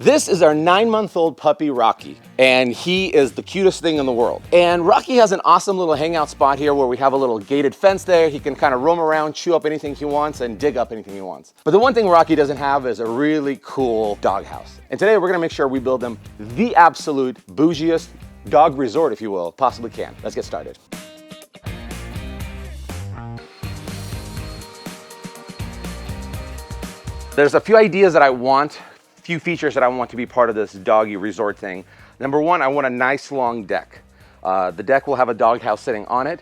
This is our 9-month-old puppy, Rocky, and he is the cutest thing in the world. And Rocky has an awesome little hangout spot here where we have a little gated fence there. He can kind of roam around, chew up anything he wants, and dig up anything he wants. But the one thing Rocky doesn't have is a really cool doghouse. And today we're gonna make sure we build him the absolute bougiest dog resort, if you will, possibly can. Let's get started. There's a few ideas that I want, few features that I want to be part of this doggy resort thing. Number one, I want a nice long deck. The deck will have a doghouse sitting on it,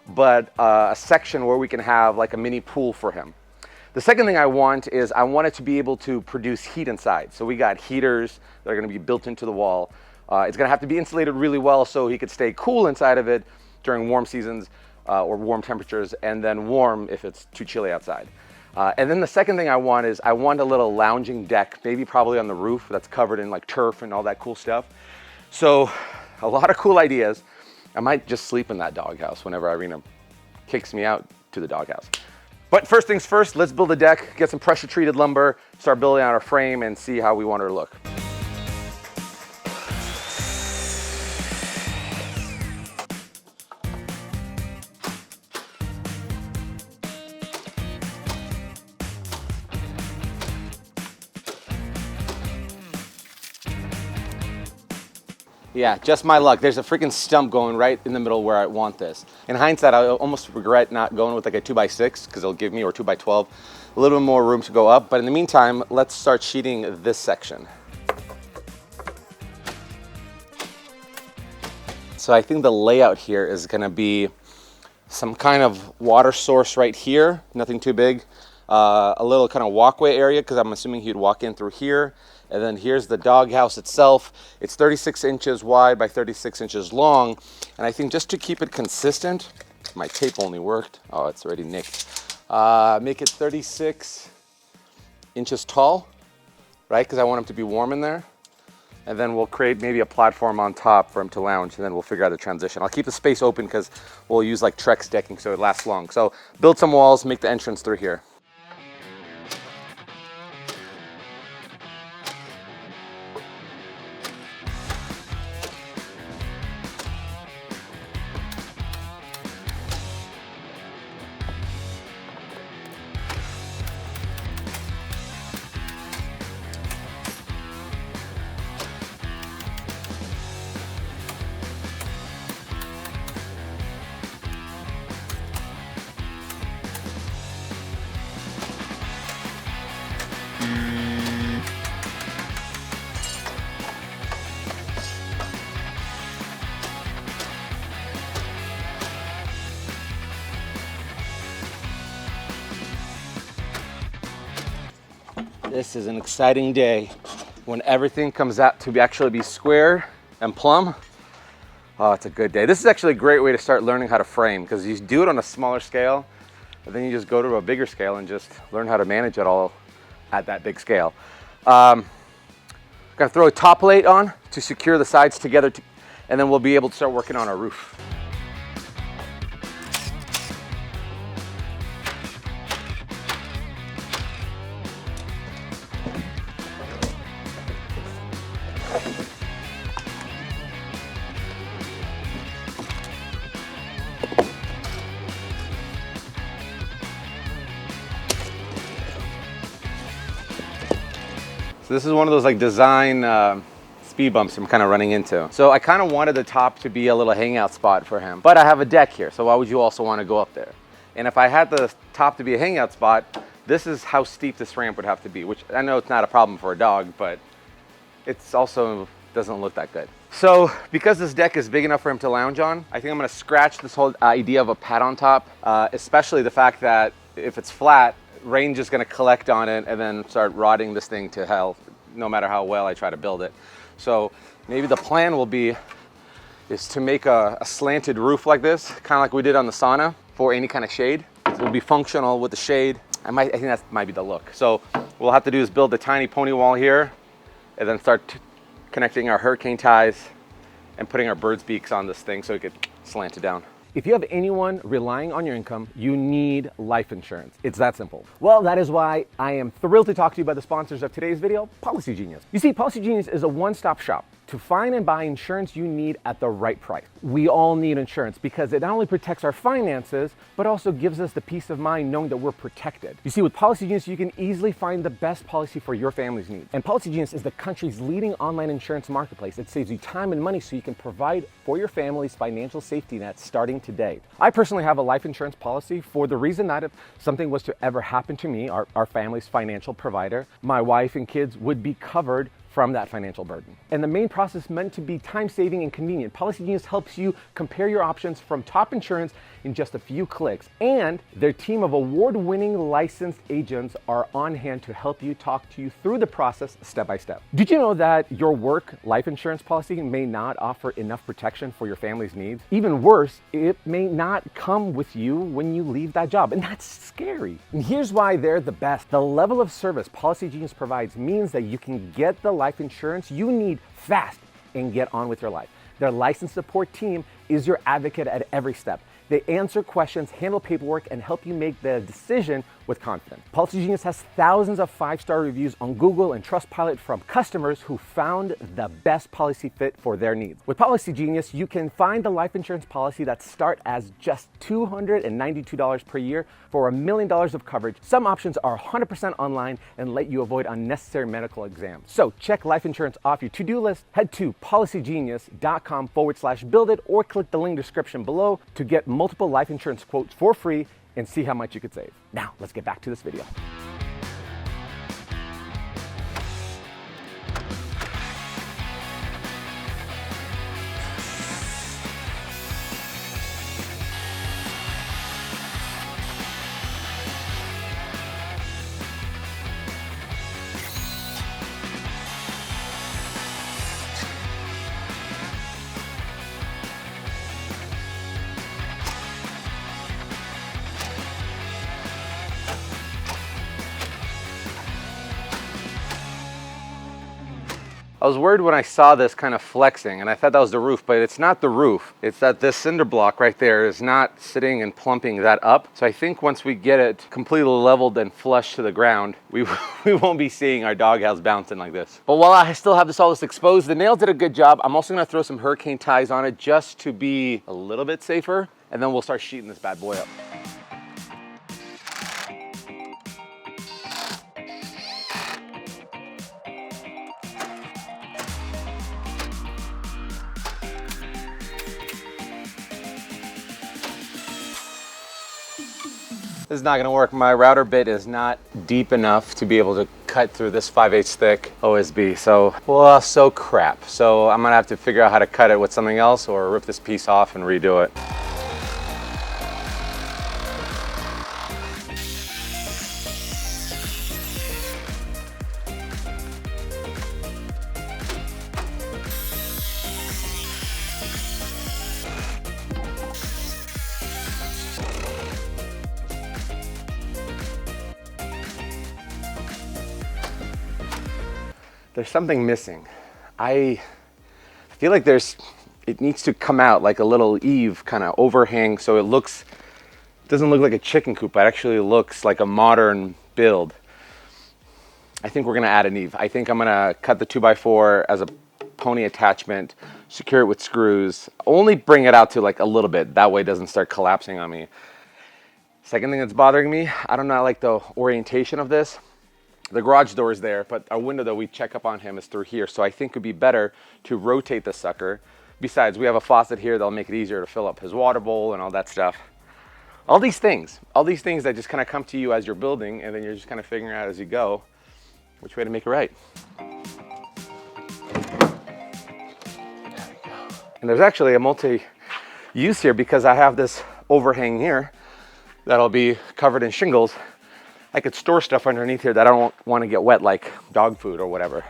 but a section where we can have like a mini pool for him. The second thing I want is I want it to be able to produce heat inside. So we got heaters that are gonna be built into the wall. It's gonna have to be insulated really well so he could stay cool inside of it during warm seasons or warm temperatures, and then warm if it's too chilly outside. And then the second thing I want is I want a little lounging deck, maybe probably on the roof that's covered in like turf and all that cool stuff. So a lot of cool ideas. I might just sleep in that doghouse whenever Irina kicks me out to the doghouse. But first things first, let's build a deck, get some pressure treated lumber, start building out our frame and see how we want her to look. Yeah, just my luck. There's a freaking stump going right in the middle where I want this. In hindsight, I almost regret not going with like a 2x6 because it'll give me, or 2x12, a little bit more room to go up. But in the meantime, let's start sheeting this section. So I think the layout here is gonna be some kind of water source right here, nothing too big. A little kind of walkway area because I'm assuming he'd walk in through here. And then here's the doghouse itself. It's 36 inches wide by 36 inches long. And I think just to keep it consistent, my tape only worked. Oh, it's already nicked. Make it 36 inches tall, right? Because I want him to be warm in there. And then we'll create maybe a platform on top for him to lounge, and then we'll figure out the transition. I'll keep the space open because we'll use like Trex decking so it lasts long. So build some walls, make the entrance through here. This is an exciting day when everything comes out to actually be square and plumb. Oh, it's a good day. This is actually a great way to start learning how to frame because you do it on a smaller scale, but then you just go to a bigger scale and just learn how to manage it all at that big scale. Gonna throw a top plate on to secure the sides together, and then we'll be able to start working on our roof. So this is one of those like design speed bumps I'm kind of running into. So I kind of wanted the top to be a little hangout spot for him, but I have a deck here, so why would you also want to go up there? And if I had the top to be a hangout spot, this is how steep this ramp would have to be, which I know it's not a problem for a dog, but it's also doesn't look that good. So because this deck is big enough for him to lounge on, I think I'm gonna scratch this whole idea of a pad on top, especially the fact that if it's flat, rain's just gonna collect on it and then start rotting this thing to hell, no matter how well I try to build it. So maybe the plan will be is to make a slanted roof like this, kind of like we did on the sauna for any kind of shade. It will be functional with the shade. I think that might be the look. So what we'll have to do is build a tiny pony wall here and then start connecting our hurricane ties and putting our bird's beaks on this thing so it could slant it down. If you have anyone relying on your income, you need life insurance. It's that simple. Well, that is why I am thrilled to talk to you about the sponsors of today's video, Policy Genius. You see, Policy Genius is a one-stop shop to find and buy insurance you need at the right price. We all need insurance because it not only protects our finances, but also gives us the peace of mind knowing that we're protected. You see, with Policy Genius, you can easily find the best policy for your family's needs. And Policy Genius is the country's leading online insurance marketplace. It saves you time and money so you can provide for your family's financial safety net starting today. I personally have a life insurance policy for the reason that if something was to ever happen to me, our family's financial provider, my wife and kids would be covered from that financial burden. And the main process meant to be time-saving and convenient. Policy Genius helps you compare your options from top insurance in just a few clicks. And their team of award-winning licensed agents are on hand to help you, talk to you through the process step by step. Did you know that your work life insurance policy may not offer enough protection for your family's needs? Even worse, it may not come with you when you leave that job. And that's scary. And here's why they're the best. The level of service Policy Genius provides means that you can get the life insurance you need fast and get on with your life. Their licensed support team is your advocate at every step. They answer questions, handle paperwork, and help you make the decision with confidence. Policy Genius has thousands of 5-star reviews on Google and Trustpilot from customers who found the best policy fit for their needs. With Policy Genius, you can find the life insurance policy that start as just $292 per year for $1 million of coverage. Some options are 100% online and let you avoid unnecessary medical exams. So check life insurance off your to-do list. Head to policygenius.com/build it or click the link description below to get multiple life insurance quotes for free and see how much you could save. Now, let's get back to this video. I was worried when I saw this kind of flexing and I thought that was the roof, but it's not the roof. It's that this cinder block right there is not sitting and plumping that up. So I think once we get it completely leveled and flush to the ground, we won't be seeing our doghouse bouncing like this. But while I still have all this exposed, the nails did a good job. I'm also gonna throw some hurricane ties on it just to be a little bit safer, and then we'll start sheeting this bad boy up. This is not gonna work. My router bit is not deep enough to be able to cut through this 5/8 thick OSB. So, well, so crap. So I'm gonna have to figure out how to cut it with something else or rip this piece off and redo it. There's something missing. I feel like it needs to come out like a little eave kind of overhang so it doesn't look like a chicken coop. It actually looks like a modern build. I think we're gonna add an eave. I think I'm gonna cut the 2x4 as a pony attachment, secure it with screws, only bring it out to like a little bit. That way it doesn't start collapsing on me. Second thing that's bothering me, I don't know, like the orientation of this. The garage door is there, but our window that we check up on him is through here. So I think it would be better to rotate the sucker. Besides, we have a faucet here that'll make it easier to fill up his water bowl and all that stuff. All these things that just kind of come to you as you're building, and then you're just kind of figuring out as you go which way to make it right. And there's actually a multi-use here because I have this overhang here that'll be covered in shingles. I could store stuff underneath here that I don't want to get wet, like dog food or whatever.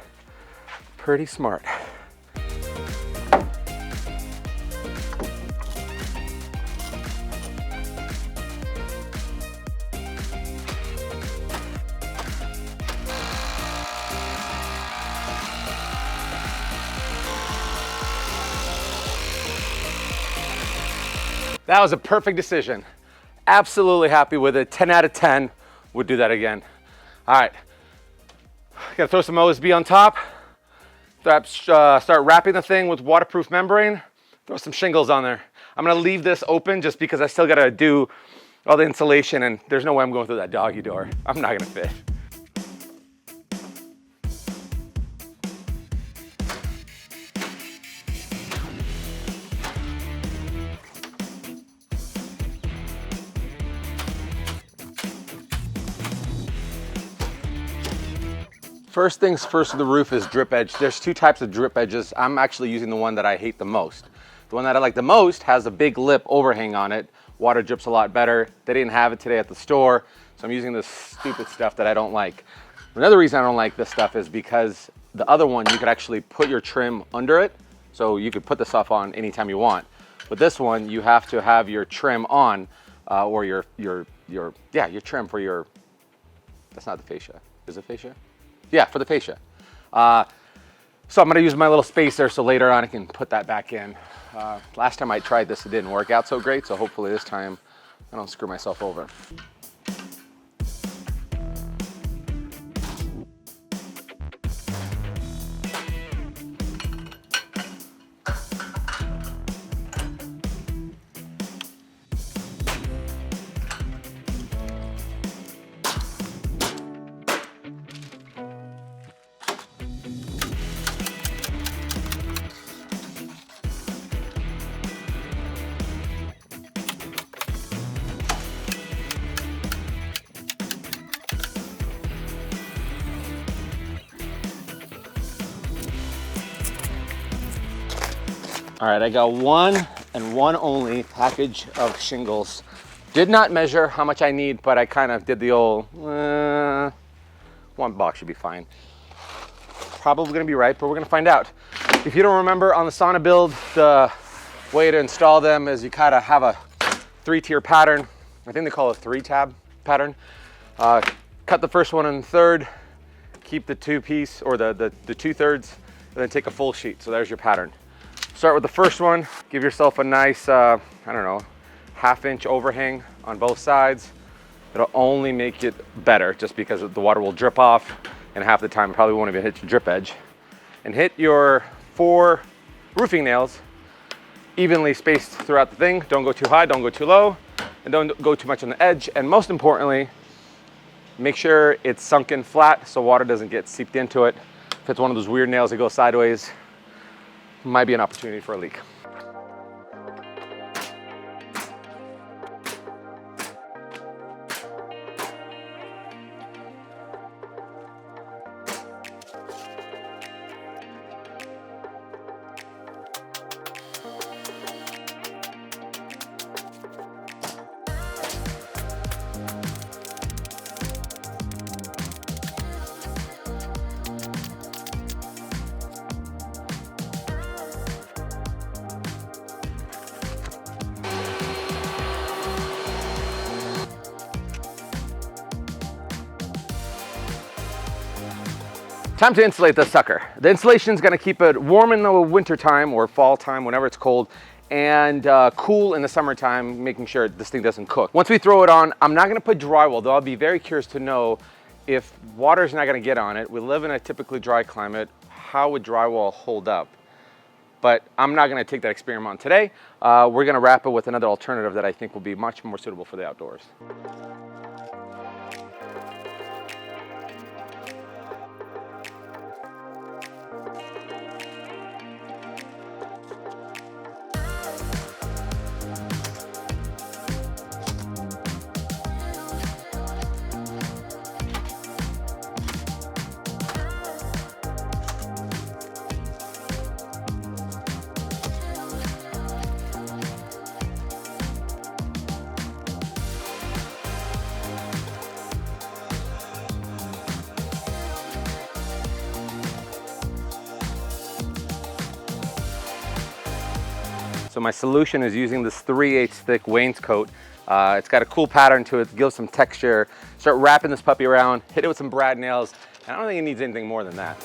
Pretty smart. That was a perfect decision. Absolutely happy with it. 10 out of 10. Would do that again. All right. Gotta throw some OSB on top. Start wrapping the thing with waterproof membrane. Throw some shingles on there. I'm gonna leave this open just because I still gotta do all the insulation, and there's no way I'm going through that doggy door. I'm not gonna fit. First things first with the roof is drip edge. There's two types of drip edges. I'm actually using the one that I hate the most. The one that I like the most has a big lip overhang on it. Water drips a lot better. They didn't have it today at the store, so I'm using this stupid stuff that I don't like. Another reason I don't like this stuff is because the other one, you could actually put your trim under it, so you could put the stuff on anytime you want. But this one, you have to have your trim on, or your trim for your, that's not the fascia. Is it fascia? Yeah, for the fascia. So I'm gonna use my little spacer so later on I can put that back in. Last time I tried this, it didn't work out so great, so hopefully this time I don't screw myself over. All right, I got one and one only package of shingles. Did not measure how much I need, but I kind of did the old, one box should be fine. Probably gonna be right, but we're gonna find out. If you don't remember, on the sauna build, the way to install them is you kind of have a 3-tier pattern. I think they call it a 3-tab pattern. Cut the first one in third, keep the 2-piece or the 2/3, and then take a full sheet. So there's your pattern. Start with the first one, give yourself a nice, I don't know, 1/2-inch overhang on both sides. It'll only make it better just because the water will drip off, and half the time it probably won't even hit your drip edge. And hit your 4 roofing nails evenly spaced throughout the thing. Don't go too high, don't go too low, and don't go too much on the edge. And most importantly, make sure it's sunken flat so water doesn't get seeped into it. If it's one of those weird nails that go sideways, might be an opportunity for a leak. Time to insulate this sucker. The insulation is going to keep it warm in the winter time or fall time, whenever it's cold, and cool in the summertime, making sure this thing doesn't cook. Once we throw it on, I'm not going to put drywall, though I'll be very curious to know if water's not going to get on it. We live in a typically dry climate. How would drywall hold up? But I'm not going to take that experiment on today. We're going to wrap it with another alternative that I think will be much more suitable for the outdoors. So my solution is using this 3/8 thick wainscot. It's got a cool pattern to it, gives some texture. Start wrapping this puppy around, hit it with some brad nails. And I don't think it needs anything more than that.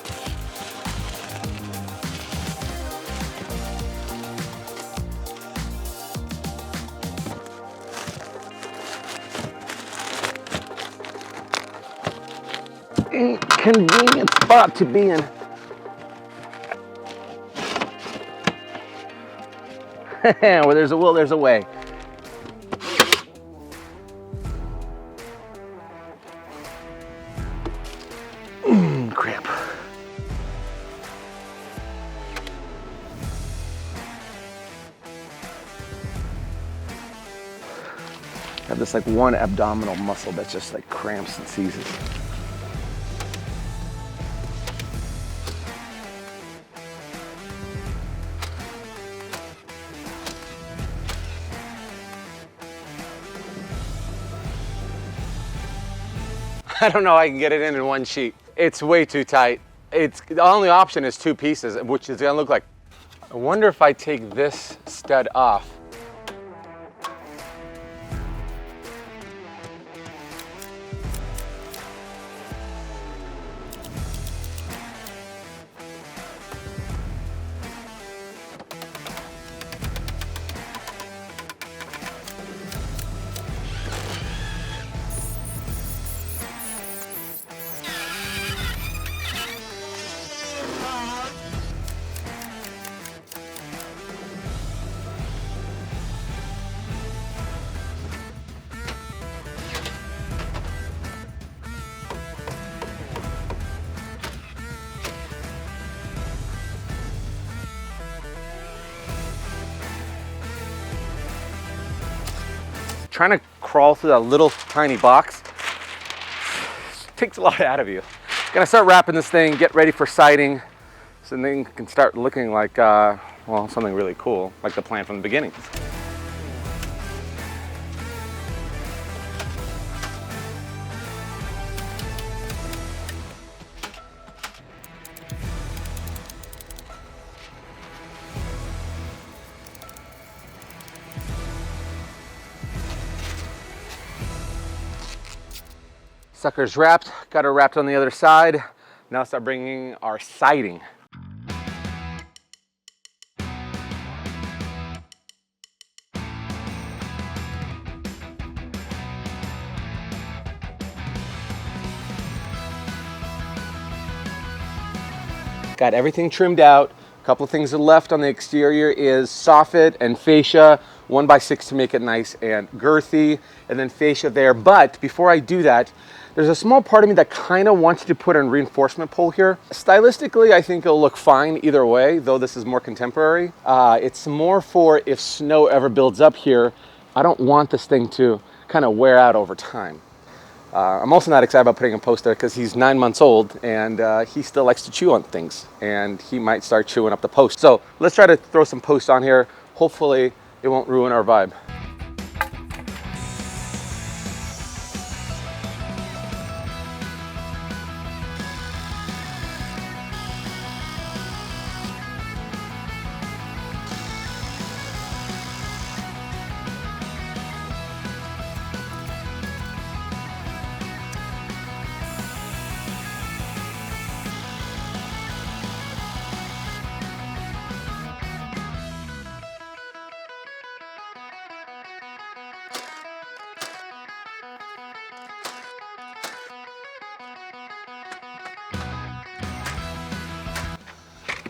convenient spot to be in. Where there's a will, there's a way. Crap. I have this like one abdominal muscle that just like cramps and seizes. I don't know how I can get it in one sheet. It's way too tight. The only option is 2 pieces, which is gonna look like, I wonder if I take this stud off. Trying to crawl through that little tiny box takes a lot out of you. Gonna start wrapping this thing, get ready for sighting, so then it can start looking like, well, something really cool, like the plan from the beginning. Sucker's wrapped, got her wrapped on the other side. Now start bringing our sighting. Got everything trimmed out. A couple of things left on the exterior is soffit and fascia, 1x6 to make it nice and girthy, and then fascia there. But before I do that, there's a small part of me that kind of wants to put a reinforcement pole here. Stylistically, I think it'll look fine either way, though this is more contemporary. It's more for if snow ever builds up here, I don't want this thing to kind of wear out over time. I'm also not excited about putting a post there because he's 9 months old and he still likes to chew on things and he might start chewing up the post. So let's try to throw some posts on here. Hopefully it won't ruin our vibe.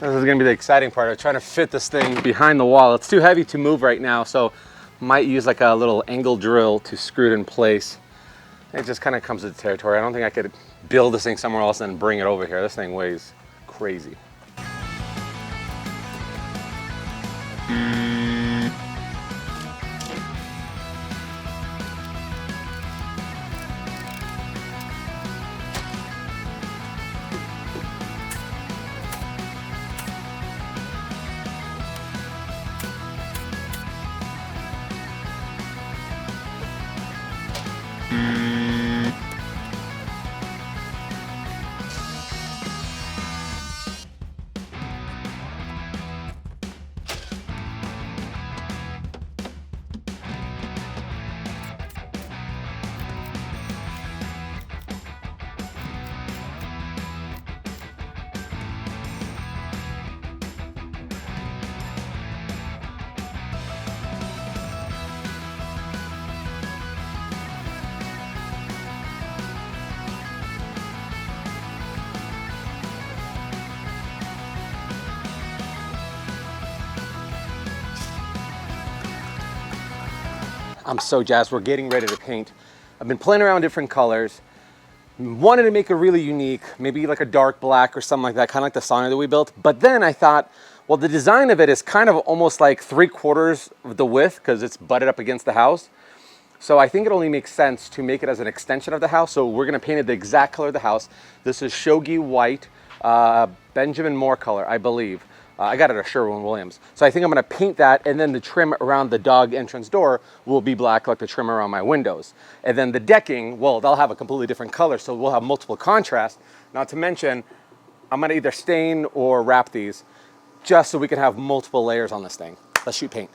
This is gonna be the exciting part. I'm trying to fit this thing behind the wall. It's too heavy to move right now, so might use like a little angle drill to screw it in place. It just kind of comes with the territory. I don't think I could build this thing somewhere else and bring it over here. This thing weighs crazy. I'm so jazzed. We're getting ready to paint. I've been playing around different colors. Wanted to make it really unique, maybe like a dark black or something like that, kind of like the sauna that we built. But then I thought, well, the design of it is kind of almost like 3/4 of the width because it's butted up against the house. So I think it only makes sense to make it as an extension of the house. So we're gonna paint it the exact color of the house. This is shogi white, Benjamin Moore color, I believe. I got it at Sherwin-Williams. So I think I'm gonna paint that, and then the trim around the dog entrance door will be black like the trim around my windows. And then the decking, well, they'll have a completely different color, so we'll have multiple contrast. Not to mention, I'm gonna either stain or wrap these just so we can have multiple layers on this thing. Let's shoot paint.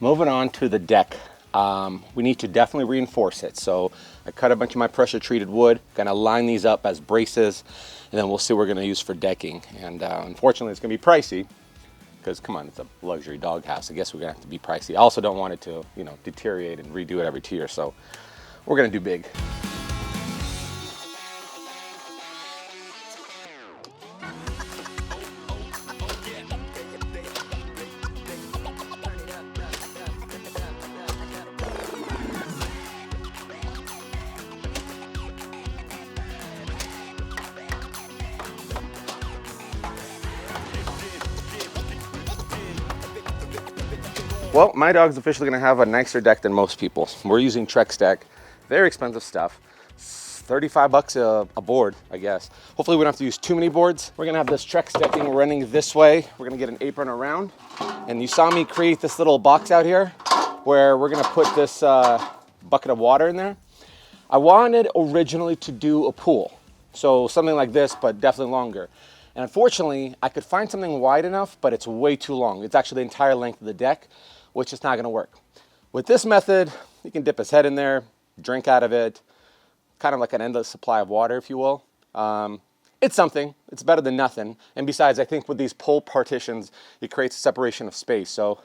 Moving on to the deck. We need to definitely reinforce it. So I cut a bunch of my pressure treated wood, gonna line these up as braces, and then we'll see what we're gonna use for decking. And unfortunately it's gonna be pricey because come on, it's a luxury dog house. I guess we're gonna have to be pricey. I also don't want it to, you know, deteriorate and redo it every 2 years. So we're gonna do big. Well, my dog's officially gonna have a nicer deck than most people. We're using Trex deck, very expensive stuff. 35 bucks a board, I guess. Hopefully we don't have to use too many boards. We're gonna have this Trex decking running this way. We're gonna get an apron around. And you saw me create this little box out here where we're gonna put this bucket of water in there. I wanted originally to do a pool. So something like this, but definitely longer. And unfortunately, I could find something wide enough, but it's way too long. It's actually the entire length of the deck, which is not gonna work. With this method, you can dip his head in there, drink out of it, kind of like an endless supply of water, if you will. It's something, it's better than nothing. And besides, I think with these pole partitions, it creates a separation of space. So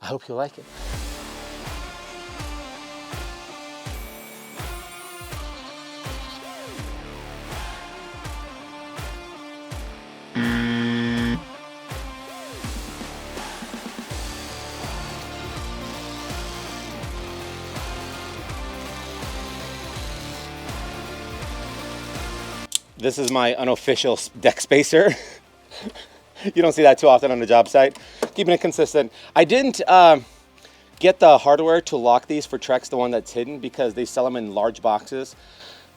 I hope you like it. This is my unofficial deck spacer. You don't see that too often on the job site. Keeping it consistent. I didn't get the hardware to lock these for Trex, the one that's hidden, because they sell them in large boxes.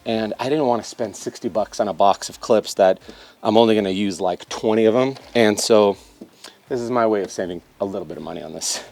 And I didn't want to spend 60 bucks on a box of clips that I'm only going to use like 20 of them. And so this is my way of saving a little bit of money on this.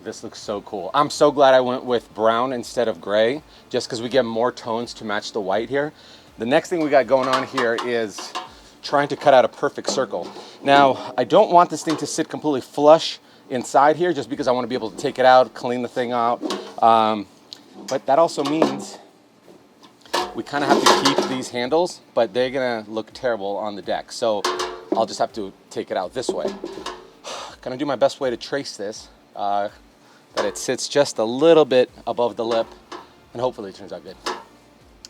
This looks so cool. I'm so glad I went with brown instead of gray, just because we get more tones to match the white here. The next thing we got going on here is trying to cut out a perfect circle. Now, I don't want this thing to sit completely flush inside here, just because I want to be able to take it out, clean the thing out. But that also means we kind of have to keep these handles, but they're gonna look terrible on the deck. So I'll just have to take it out this way. Gonna do my best way to trace this. That it sits just a little bit above the lip, and hopefully it turns out good.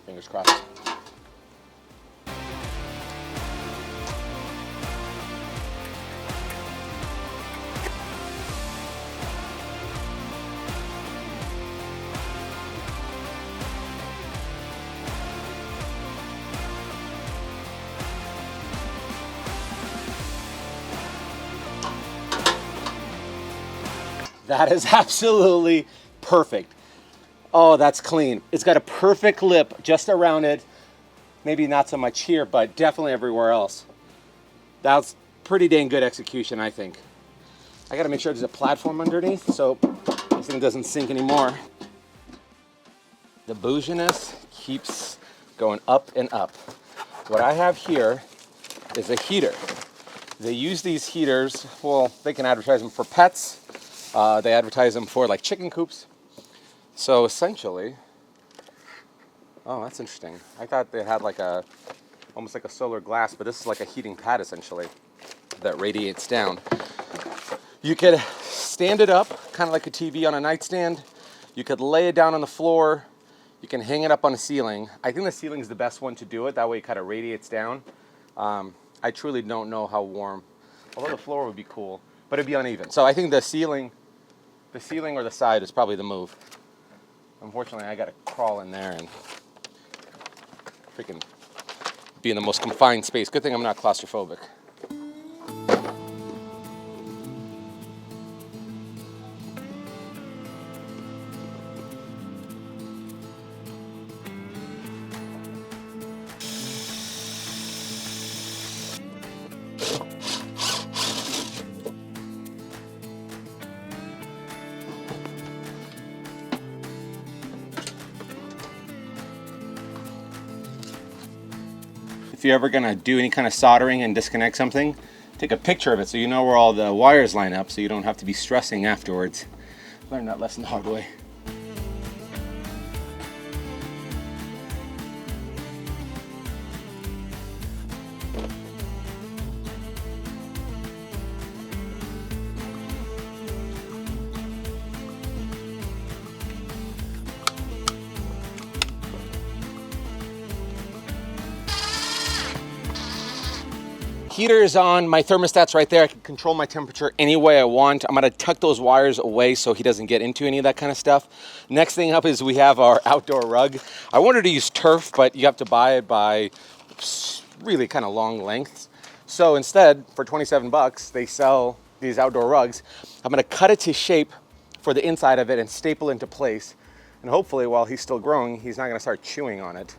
Fingers crossed. That is absolutely perfect. Oh, that's clean. It's got a perfect lip just around it. Maybe not so much here, but definitely everywhere else. That's pretty dang good execution, I think. I gotta make sure there's a platform underneath so this thing doesn't sink anymore. The bouginess keeps going up and up. What I have here is a heater. They use these heaters, well, they can advertise them for pets. They advertise them for like chicken coops. So essentially, oh, that's interesting. I thought they had like almost like a solar glass, but this is like a heating pad essentially that radiates down. You could stand it up, kind of like a TV on a nightstand. You could lay it down on the floor. You can hang it up on the ceiling. I think the ceiling is the best one to do it. That way it kind of radiates down. I truly don't know how warm, although the floor would be cool, but it'd be uneven. So I think the ceiling or the side is probably the move. Unfortunately, I gotta crawl in there and freaking be in the most confined space. Good thing I'm not claustrophobic. If you're ever gonna do any kind of soldering and disconnect something, take a picture of it so you know where all the wires line up so you don't have to be stressing afterwards. Learned that lesson the hard way. Heater is on, my thermostat's right there. I can control my temperature any way I want. I'm gonna tuck those wires away so he doesn't get into any of that kind of stuff. Next thing up is we have our outdoor rug. I wanted to use turf, but you have to buy it by really kind of long lengths. So instead, for 27 bucks, they sell these outdoor rugs. I'm gonna cut it to shape for the inside of it and staple into place. And hopefully while he's still growing, he's not gonna start chewing on it.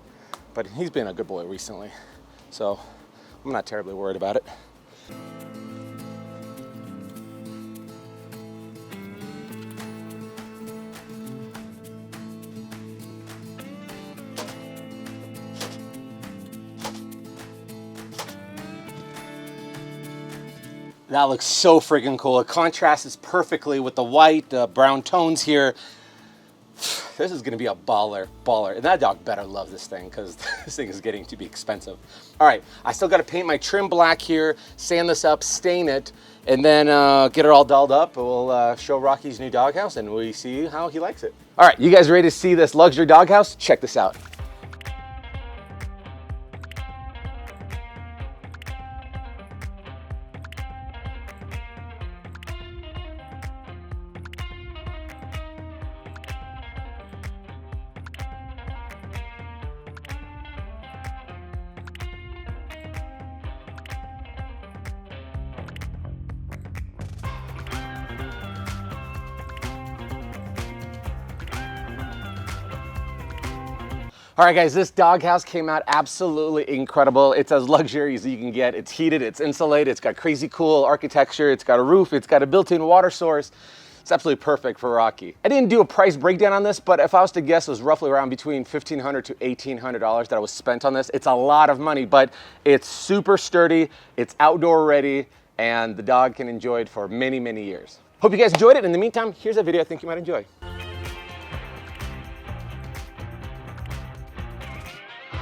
But he's been a good boy recently. So I'm not terribly worried about it. That looks so freaking cool. It contrasts perfectly with the white, brown tones here. This is gonna be a baller. And that dog better love this thing because this thing is getting to be expensive. All right, I still gotta paint my trim black here, sand this up, stain it, and then get it all dolled up. We'll show Rocky's new doghouse and we see how he likes it. All right, you guys ready to see this luxury doghouse? Check this out. All right, guys, this doghouse came out absolutely incredible. It's as luxury as you can get. It's heated, it's insulated, it's got crazy cool architecture, it's got a roof, it's got a built-in water source. It's absolutely perfect for Rocky. I didn't do a price breakdown on this, but if I was to guess, it was roughly around between $1,500 to $1,800 that was spent on this. It's a lot of money, but it's super sturdy, it's outdoor ready, and the dog can enjoy it for many, many years. Hope you guys enjoyed it. In the meantime, here's a video I think you might enjoy.